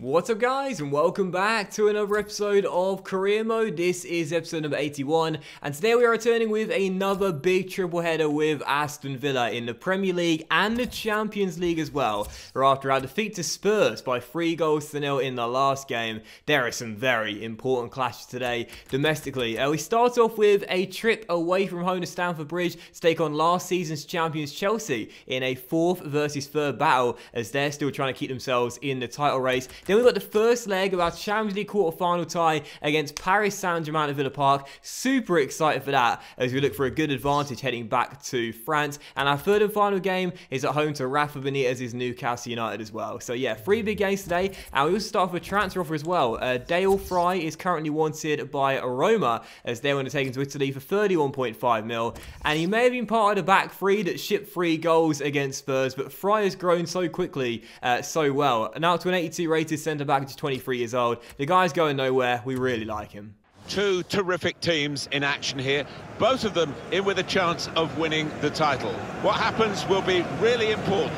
What's up guys, and welcome back to another episode of Career Mode. This is episode number 81, and today we are returning with another big triple header with Aston Villa in the Premier League and the Champions League as well. After our defeat to Spurs by 3-0 in the last game, there are some very important clashes today domestically. We start off with a trip away from home to Stamford Bridge to take on last season's champions Chelsea in a 4th versus 3rd battle, as they're still trying to keep themselves in the title race. Then we've got the first leg of our Champions League quarter-final tie against Paris Saint-Germain at Villa Park. Super excited for that as we look for a good advantage heading back to France. And our third and final game is at home to Rafa Benitez's Newcastle United as well. So yeah, 3 big games today. And we also start with a transfer offer as well. Dale Fry is currently wanted by Roma as they want to take him to Italy for 31.5 mil. And he may have been part of the back three that shipped 3 goals against Spurs, but Fry has grown so quickly, so well. Now to an 82 rated centre-back, just 23 years old. The guy's going nowhere. We really like him. Two terrific teams in action here, both of them in with a chance of winning the title. What happens will be really important.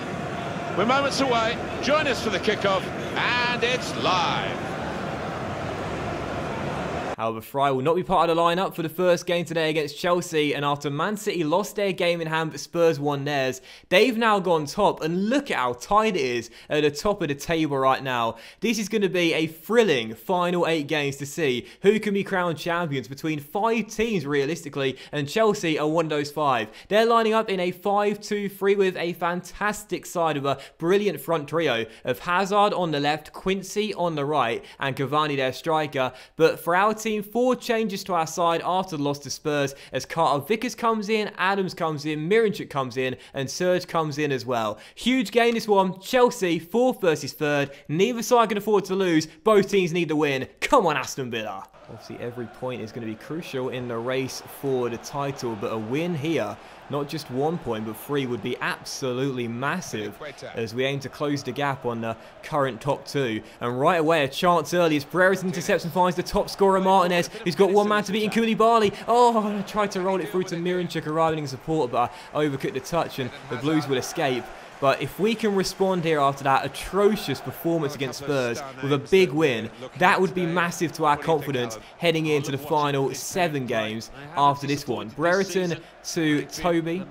We're moments away. Join us for the kickoff, and it's live. However, Fry will not be part of the lineup for the first game today against Chelsea, and after Man City lost their game in hand but Spurs won theirs, they've now gone top, and look at how tight it is at the top of the table right now. This is going to be a thrilling final 8 games to see who can be crowned champions between 5 teams realistically, and Chelsea are one of those 5. They're lining up in a 5-2-3 with a fantastic side of a brilliant front trio of Hazard on the left, Quincy on the right, and Cavani their striker. But for our team, 4 changes to our side after the loss to Spurs, as Carter Vickers comes in, Adams comes in, Miranchuk comes in, and Serge comes in as well. Huge game this one. Chelsea 4th versus 3rd. Neither side can afford to lose. Both teams need the win. Come on, Aston Villa. Obviously, every point is going to be crucial in the race for the title, but a win here, not just 1 point, but 3 would be absolutely massive as we aim to close the gap on the current top 2. And right away, a chance early as Brereton intercepts and finds the top scorer, Martinez, who's got 1 man to beat in Koulibaly. Oh, I tried to roll it through to Miranchuk arriving in support, but I overcooked the touch and the Blues will escape. But if we can respond here after that atrocious performance against Spurs with a big win, that would be massive to our confidence heading into the final 7 games after this one. Brereton to Toby,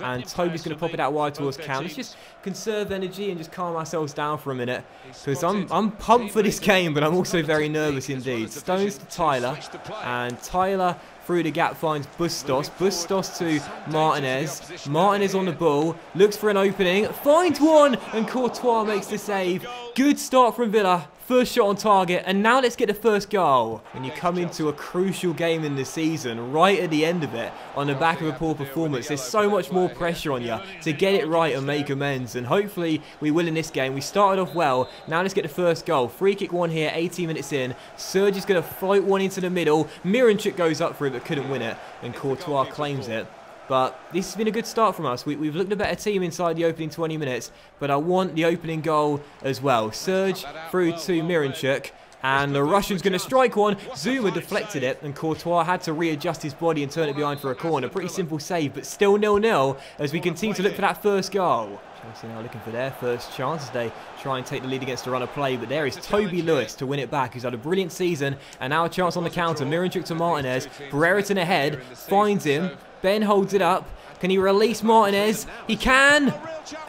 and Toby's going to pop it out wide towards Cam. Let's just conserve energy and just calm ourselves down for a minute, because I'm pumped for this game, but I'm also very nervous indeed. Stones to Tyler, and Tyler through the gap finds Bustos. Bustos to Martinez. Martinez on the ball. Looks for an opening. Finds one. And Courtois makes the save. Good start from Villa. First shot on target, and now let's get the first goal. When you come into a crucial game in the season, right at the end of it, on the back of a poor performance, there's so much more pressure on you to get it right and make amends, and hopefully we will in this game. We started off well. Now let's get the first goal. Free kick one here, 18 minutes in. Serge is going to float one into the middle. Miranchuk goes up for it but couldn't win it, and Courtois claims it. But this has been a good start from us. We've looked a better team inside the opening 20 minutes, but I want the opening goal as well. Serge through to Miranchuk, and the Russian's going to strike one. Zuma deflected it, and Courtois had to readjust his body and turn it behind for a corner. Pretty simple save, but still 0-0 as we continue to look for that first goal. Chelsea now looking for their first chance as they try and take the lead against a run of play, but there is Toby Lewis to win it back, who's had a brilliant season, and now a chance on the counter. Miranchuk to Martinez. Brereton ahead, finds him. Ben holds it up. Can he release Martinez? He can!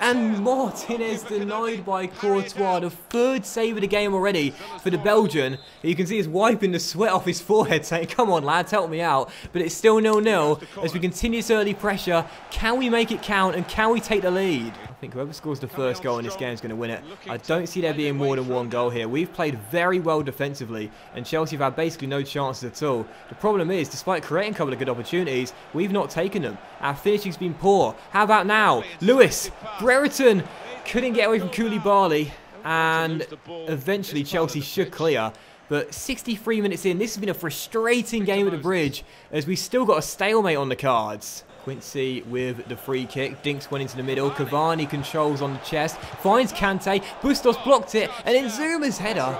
And Martinez denied by Courtois. The 3rd save of the game already for the Belgian. You can see he's wiping the sweat off his forehead, saying, come on lads, help me out. But it's still 0-0 as we continue this early pressure. Can we make it count, and can we take the lead? I think whoever scores the first goal in this game is going to win it. I don't see there being more than 1 goal here. We've played very well defensively, and Chelsea have had basically no chances at all. The problem is, despite creating a couple of good opportunities, we've not taken them. Our finishing's been poor. How about now? Lewis, Brereton couldn't get away from Koulibaly, and eventually Chelsea should clear. But 63 minutes in, this has been a frustrating game at the bridge, as we still got a stalemate on the cards. Quincy with the free kick. Dinks went into the middle. Cavani controls on the chest. Finds Kante. Bustos blocked it. And then Zuma's header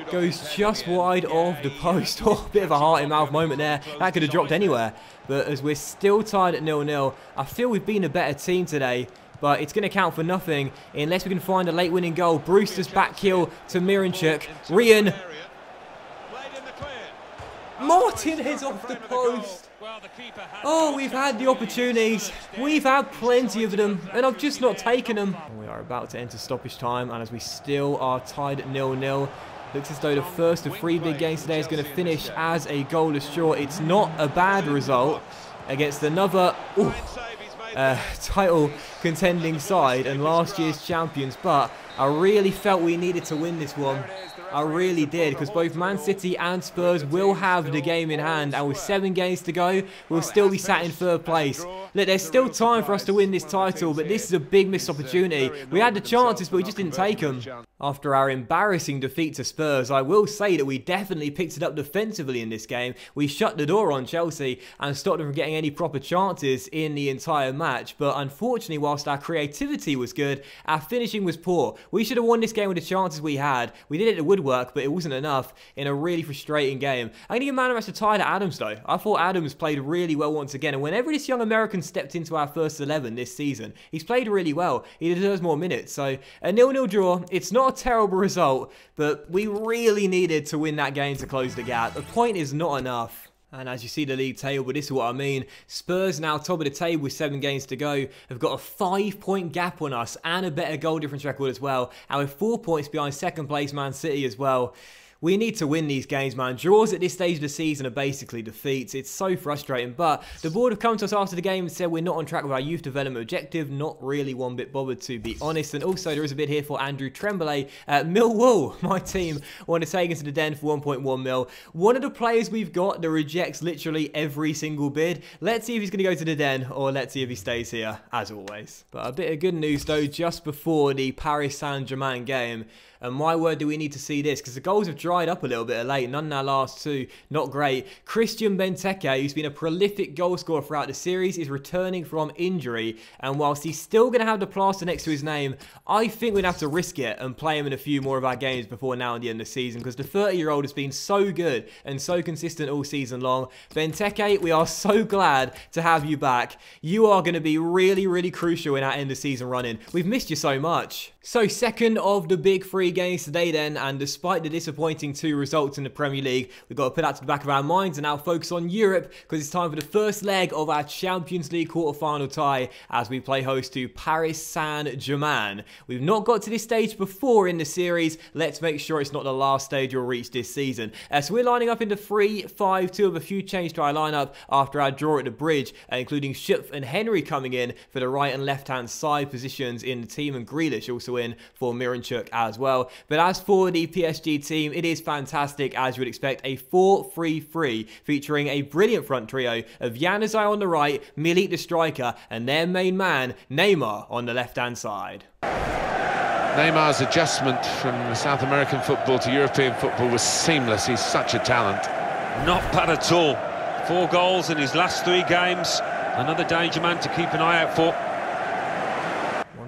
goes just wide of the post. Oh, bit of a heart-in-mouth moment there. That could have dropped anywhere. But as we're still tied at 0-0, I feel we've been a better team today. but it's going to count for nothing unless we can find a late winning goal. Brewster's back heel to Miranchuk. Rian. Martinez off the post. Oh, we've had the opportunities. We've had plenty of them, and I've just not taken them. We are about to enter stoppage time, and as we still are tied at 0-0, looks as though the first of 3 big games today is going to finish as a goalless draw. It's not a bad result against another title contending side and last year's champions, but I really felt we needed to win this one. I really did, because both Man City and Spurs will have the game in hand, and with 7 games to go, we'll still be sat in 3rd place. Look, there's still time for us to win this title, but this is a big missed opportunity. We had the chances, but we just didn't take them. After our embarrassing defeat to Spurs, I will say that we definitely picked it up defensively in this game. We shut the door on Chelsea and stopped them from getting any proper chances in the entire match, but unfortunately, whilst our creativity was good, our finishing was poor. We should have won this game with the chances we had. We did it at woodwork, but it wasn't enough in a really frustrating game. I'm going to give man of the match to Tyler Adams, though. I thought Adams played really well once again, and whenever this young American stepped into our first 11 this season, he's played really well. He deserves more minutes, so a 0-0 draw. It's not a terrible result, but we really needed to win that game to close the gap. A point is not enough. And as you see the league table, this is what I mean. Spurs now top of the table with 7 games to go. Have got a 5-point gap on us and a better goal difference record as well. And with 4 points behind 2nd place Man City as well. We need to win these games, man. Draws at this stage of the season are basically defeats. It's so frustrating, but the board have come to us after the game and said we're not on track with our youth development objective. Not really one bit bothered, to be honest. And also, there is a bid here for Andrew Tremblay at Millwall. My team want to take us to the Den for 1.1 mil. One of the players we've got that rejects literally every single bid. Let's see if he's going to go to the Den, or let's see if he stays here, as always. But a bit of good news, though, just before the Paris Saint-Germain game. And my word, do we need to see this, because the goals have dried up a little bit of late. None in our last 2, not great. Christian Benteke, who's been a prolific goal scorer throughout the series, is returning from injury. And whilst he's still going to have the plaster next to his name, I think we'd have to risk it and play him in a few more of our games before now and the end of the season, because the 30-year-old has been so good and so consistent all season long. Benteke, we are so glad to have you back. You are going to be really, really crucial in our end of season running. We've missed you so much. So 2nd of the big 3 games today then, and despite the disappointing 2 results in the Premier League, we've got to put that to the back of our minds and now focus on Europe, because it's time for the first leg of our Champions League quarter-final tie as we play host to Paris Saint-Germain. We've not got to this stage before in the series. Let's make sure it's not the last stage we'll reach this season. So we're lining up into 3-5-2 with a few changes to our lineup after our draw at the bridge, including Schupf and Henry coming in for the right and left-hand side positions in the team, and Grealish also in for Miranchuk as well. But as for the PSG team, it is fantastic, as you would expect. A 4-3-3 featuring a brilliant front trio of Januzaj on the right, Milik the striker, and their main man, Neymar, on the left-hand side. Neymar's adjustment from South American football to European football was seamless. He's such a talent. Not bad at all. 4 goals in his last 3 games. Another danger man to keep an eye out for.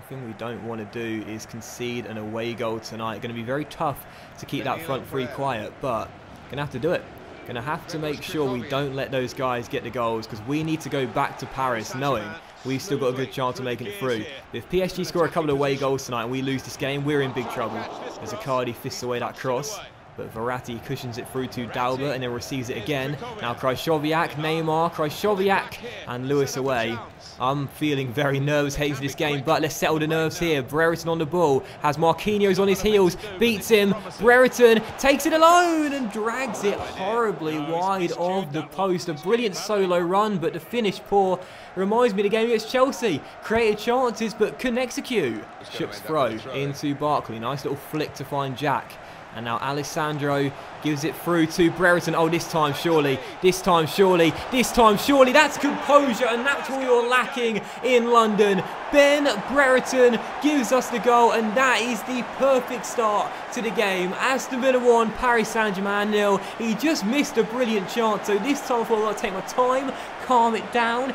Thing we don't want to do is concede an away goal tonight. Going to be very tough to keep that front 3 quiet, but going to have to do it. Going to have to make sure we don't let those guys get the goals, because we need to go back to Paris knowing we've still got a good chance of making it through. If PSG score a couple of away goals tonight and we lose this game, we're in big trouble. As Icardi fists away that cross, but Verratti cushions it through to Dalbert and then receives it again. Now Krychowiak, Neymar, Krychowiak, and Lewis away. I'm feeling very nervous heading to this game, but let's settle the nerves here. Brereton on the ball, has Marquinhos on his heels, beats him. Brereton takes it alone and drags it horribly wide of the post. A brilliant solo run, but the finish poor. Reminds me of the game against Chelsea. Created chances, but couldn't execute. Schupf's throw into Barkley. Nice little flick to find Jack. And now Alessandro gives it through to Brereton. Oh, this time surely, this time surely, this time surely. That's composure, and that's what you're lacking in London. Ben Brereton gives us the goal, and that is the perfect start to the game. Aston Villa 1, Paris Saint-Germain 0. He just missed a brilliant chance, so this time I thought I'd take my time, calm it down,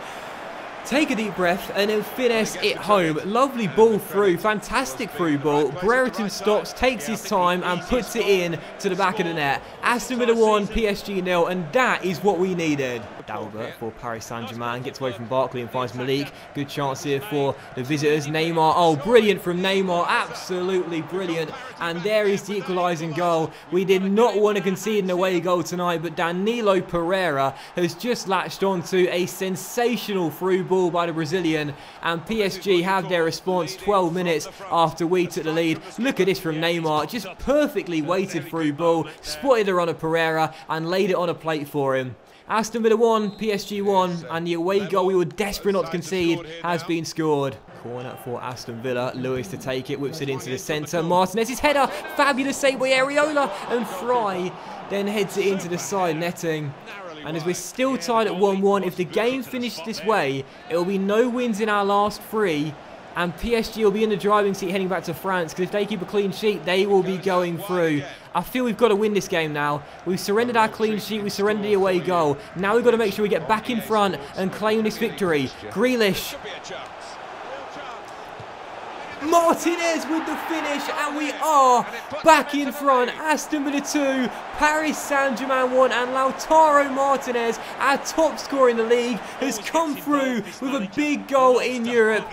take a deep breath and then finesse it home. Lovely ball through, fantastic through ball. Brereton stops, takes his time and puts it in to the back of the net. Aston Villa 1, PSG 0, and that is what we needed. Dalbert for Paris Saint-Germain, gets away from Barkley and finds Malik. Good chance here for the visitors. Neymar, oh, brilliant from Neymar, absolutely brilliant. And there is the equalising goal. We did not want to concede an away goal tonight, but Danilo Pereira has just latched onto a sensational through ball by the Brazilian, and PSG have their response 12 minutes after we took the lead. Look at this from Neymar, just perfectly weighted through ball, spotted the runner Pereira and laid it on a plate for him. Aston Villa 1, PSG 1, and the away goal we were desperate not to concede has been scored. Corner for Aston Villa, Lewis to take it, whips it into the centre. Martinez's header, fabulous save by Areola, and Fry then heads it into the side netting. And as we're still tied at 1-1, if the game finishes this way, it will be no wins in our last 3. And PSG will be in the driving seat heading back to France, because if they keep a clean sheet, they will be going through. I feel we've got to win this game now. We've surrendered our clean sheet, we've surrendered the away goal. Now we've got to make sure we get back in front and claim this victory. Grealish. Martinez with the finish, and we are back in front. Aston Villa 2, Paris Saint-Germain 1, and Lautaro Martinez, our top scorer in the league, has come through with a big goal in Europe.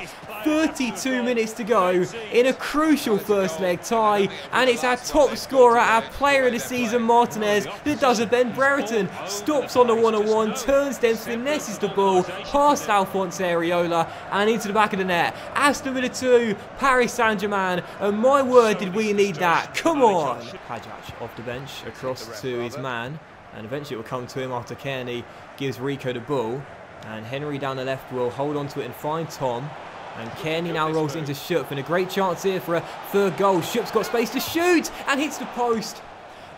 32 minutes to go in a crucial first leg tie, and it's our top scorer, our player of the season, Martinez, that does a Ben Brereton, stops on the one-on-one, turns, then finesses the ball past Alphonse Areola and into the back of the net. Aston Villa 2, Paris Saint-Germain, and my word did we need that. Come on. Pajac off the bench, across to his man, and eventually it will come to him after Kearney gives Rico the ball, and Henry down the left will hold on to it and find Tom. And Kearney now rolls into Schupp, and a great chance here for a third goal. Schupp's got space to shoot and hits the post.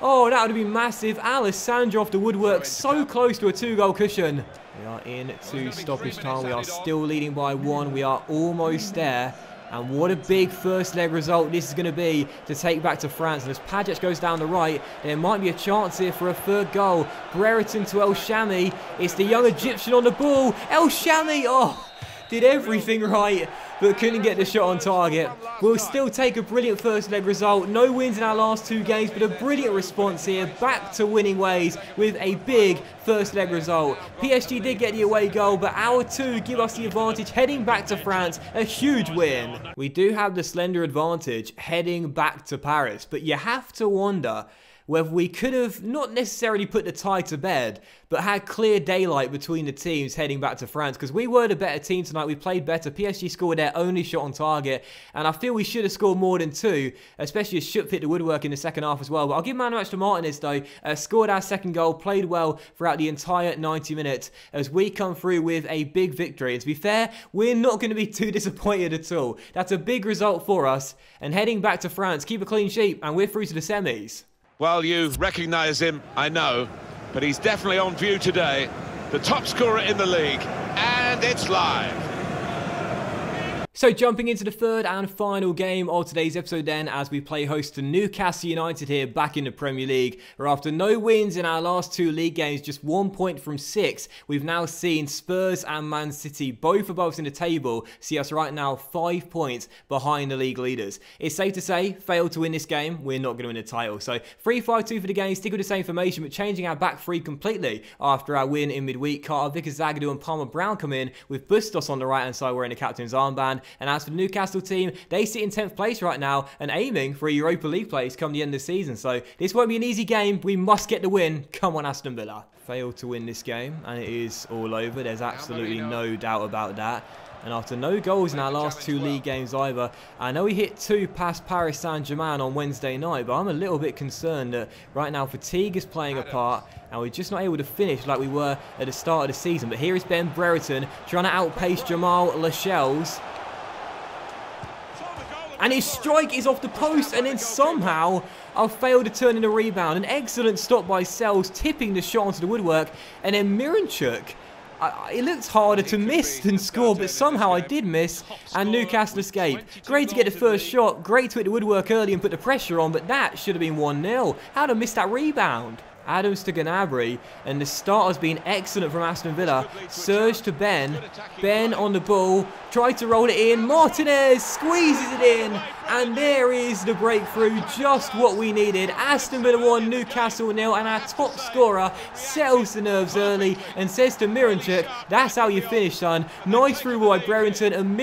Oh, that would have been massive. Alessandro off the woodwork, so close to a 2-goal cushion. We are into stoppage time. We are still leading by 1. We are almost there. And what a big first leg result this is going to be to take back to France. And as Pajac goes down the right, there might be a chance here for a third goal. Brereton to El Shami. It's the young Egyptian on the ball. El Shami, oh, did everything right, but couldn't get the shot on target. We'll still take a brilliant first leg result. No wins in our last 2 games, but a brilliant response here. Back to winning ways with a big first leg result. PSG did get the away goal, but our 2 give us the advantage heading back to France. A huge win. We do have the slender advantage heading back to Paris, but you have to wonder whether we could have not necessarily put the tie to bed, but had clear daylight between the teams heading back to France, because we were the better team tonight. We played better. PSG scored their only shot on target, and I feel we should have scored more than 2, especially as Schupp hit the woodwork in the second half as well. But I'll give man of match to Martinez though. Scored our second goal, played well throughout the entire 90 minutes as we come through with a big victory. And to be fair, we're not going to be too disappointed at all. That's a big result for us, and heading back to France, keep a clean sheet, and we're through to the semis. Well, you recognise him, I know, but he's definitely on view today. The top scorer in the league, and it's live. So jumping into the third and final game of today's episode then, as we play host to Newcastle United here back in the Premier League, where after no wins in our last 2 league games, just 1 point from 6, we've now seen Spurs and Man City, both above us in the table, see us right now 5 points behind the league leaders. It's safe to say, failed to win this game, we're not going to win the title. So 3-5-2 for the game, stick with the same formation, but changing our back 3 completely after our win in midweek. Carter, Vickers, Zagadou and Palmer Brown come in, with Bustos on the right hand side wearing the captain's armband. And as for the Newcastle team, they sit in 10th place right now and aiming for a Europa League place come the end of the season. So this won't be an easy game. We must get the win. Come on, Aston Villa. Failed to win this game, and it is all over. There's absolutely no doubt about that. And after no goals in our last 2 league games either, I know we hit 2 past Paris Saint-Germain on Wednesday night, but I'm a little bit concerned that right now fatigue is playing a part, and we're just not able to finish like we were at the start of the season. But here is Ben Brereton trying to outpace Jamal Lascelles. And his strike is off the post, and then somehow I've failed to turn in a rebound. An excellent stop by Sells, tipping the shot onto the woodwork. And then Miranchuk, it looked harder to miss than score, but somehow I did miss, and Newcastle escaped. Great to get the first shot, great to hit the woodwork early and put the pressure on, but that should have been 1-0. How'd I miss that rebound? Adams to Gnabry, and the start has been excellent from Aston Villa. Serge to Ben. Ben on the ball, tried to roll it in. Martinez squeezes it in, And there is the breakthrough, just what we needed. Aston Villa 1, Newcastle 0, and our top scorer settles the nerves early and says to Miranchuk, that's how you finish, son. Nice through by Brereton, and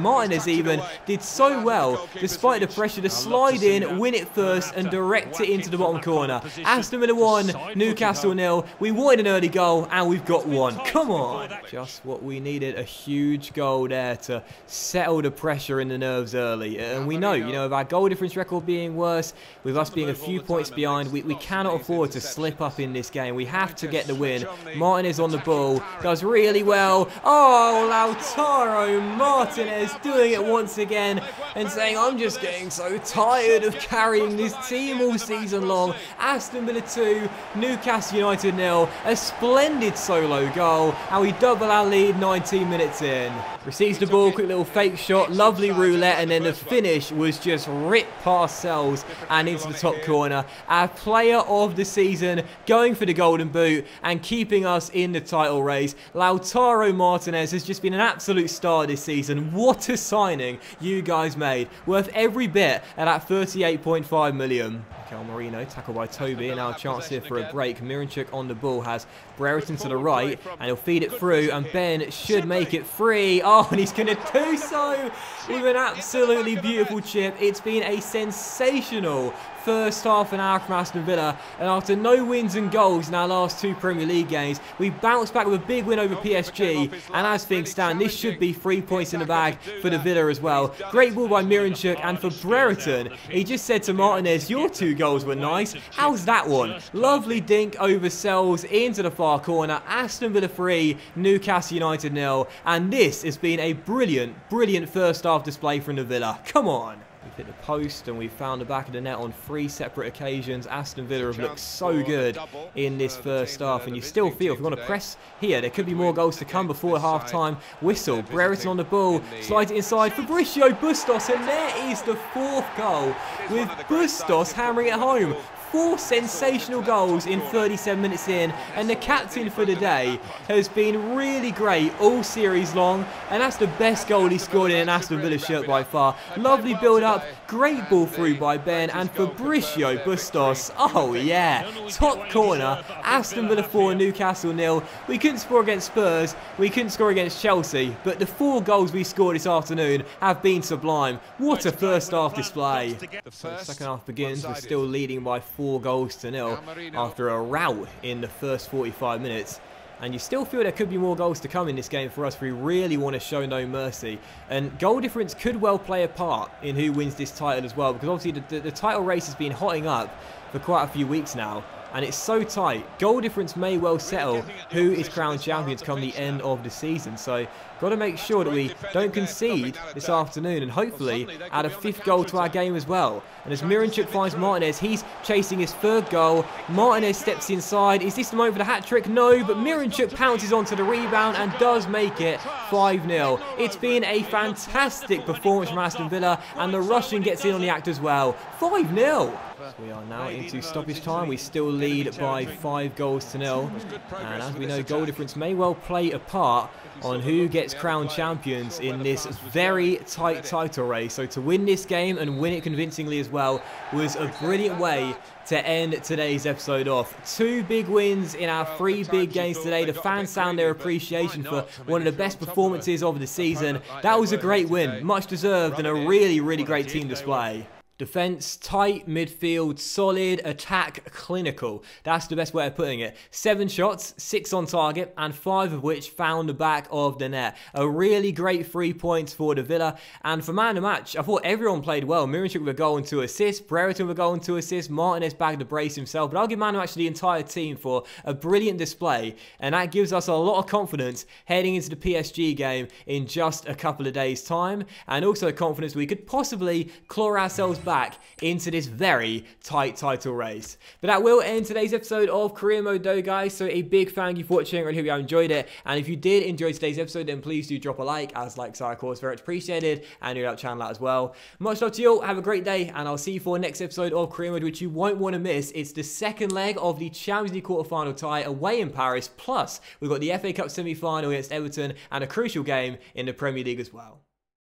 Martinez even did so well, despite the pressure, to slide in, win it first, and direct it into the bottom corner. Aston Villa 1, Newcastle 0. We wanted an early goal, and we've got one. Come on. Just what we needed, a huge goal there to settle the pressure in the nerves early. And we know, with our goal difference record being worse, with us being a few points behind, we cannot afford to slip up in this game. We have to get the win. Martinez on the ball, does really well. Oh, Lautaro Martinez doing it once again and saying, I'm just getting so tired of carrying this team all season long. Aston Villa 2, Newcastle United 0. A splendid solo goal, and we double our lead 19 minutes in. Receives the ball, quick little fake shot, lovely roulette, and then the finish was just ripped past Sells and into the top corner. Our player of the season going for the golden boot and keeping us in the title race. Lautaro Martinez has just been an absolute star this season. What a signing you guys made. Worth every bit at that 38.5 million. Cal Marino, tackled by Toby, and now a chance here for a break. Miranchuk on the ball has Brereton to the right, and he'll feed it through, and Ben should make it free. Oh, and he's going to do so with an absolutely beautiful chip. It's been a sensational first half an hour from Aston Villa, and after no wins and goals in our last two Premier League games, we bounced back with a big win over PSG, and as things stand, this should be 3 points in the bag for the Villa as well. Great ball by Miranchuk, and for Brereton, he just said to Martinez, your two goals were nice. How's that one? Lovely dink over Sells into the far corner. Aston Villa 3, Newcastle United 0, and this has been a brilliant, brilliant first half display from the Villa. Come on. We've hit the post and we've found the back of the net on 3 separate occasions. Aston Villa have looked so good in this first half, and you still feel if we want to press here, there could be more goals to come before half-time whistle. Brereton on the ball, slides it inside, Fabricio Bustos, and there is the 4th goal with Bustos hammering it home. 4 sensational goals in 37 minutes in, and the captain for the day has been really great all series long, and that's the best goal he scored in an Aston Villa shirt by far. Lovely build-up, great ball through by Ben, and Fabricio Bustos, oh yeah, top corner. Aston Villa 4, Newcastle 0. We couldn't score against Spurs, we couldn't score against Chelsea, but the 4 goals we scored this afternoon have been sublime. What a first half display. So the second half begins, we're still leading by 4 goals to 0 after a rout in the first 45 minutes. And you still feel there could be more goals to come in this game for us if we really want to show no mercy. And goal difference could well play a part in who wins this title as well, because obviously the title race has been hotting up for quite a few weeks now, and it's so tight. Goal difference may well settle who is crowned champions come the end of the season. So got to make sure that we don't concede this afternoon, and hopefully add a 5th goal to our game as well. And as Miranchuk finds Martinez, he's chasing his 3rd goal. Martinez steps inside. Is this the moment for the hat-trick? No, but Miranchuk pounces onto the rebound and does make it 5-0. It's been a fantastic performance from Aston Villa, and the Russian gets in on the act as well. 5-0. We are now into stoppage time. We still lead by 5 goals to 0. And as we know, goal difference may well play a part on who gets crowned champions in this very tight title race. So to win this game and win it convincingly as well was a brilliant way to end today's episode off. 2 big wins in our 3 big games today. The fans sound their appreciation for one of the best performances of the season. That was a great win, much deserved, and a really, really great team display. Defence, tight, midfield, solid, attack, clinical. That's the best way of putting it. 7 shots, 6 on target, and 5 of which found the back of the net. A really great 3 points for the Villa. And for man of the match, I thought everyone played well. Miranchuk with a goal and 2 assists, Brereton with a goal and 2 assists, Martinez bagged the brace himself. But I'll give man of the match to the entire team for a brilliant display. And that gives us a lot of confidence heading into the PSG game in just a couple of days' time. And also confidence we could possibly claw ourselves back into this very tight title race. But that will end today's episode of Career Mode though, guys. So a big thank you for watching. I really hope you enjoyed it. And if you did enjoy today's episode, then please do drop a like, as likes are of course very much appreciated, and your channel out as well. Much love to you all. Have a great day, and I'll see you for the next episode of Career Mode, which you won't want to miss. It's the second leg of the Champions League quarter-final tie away in Paris. Plus, we've got the FA Cup semi-final against Everton and a crucial game in the Premier League as well.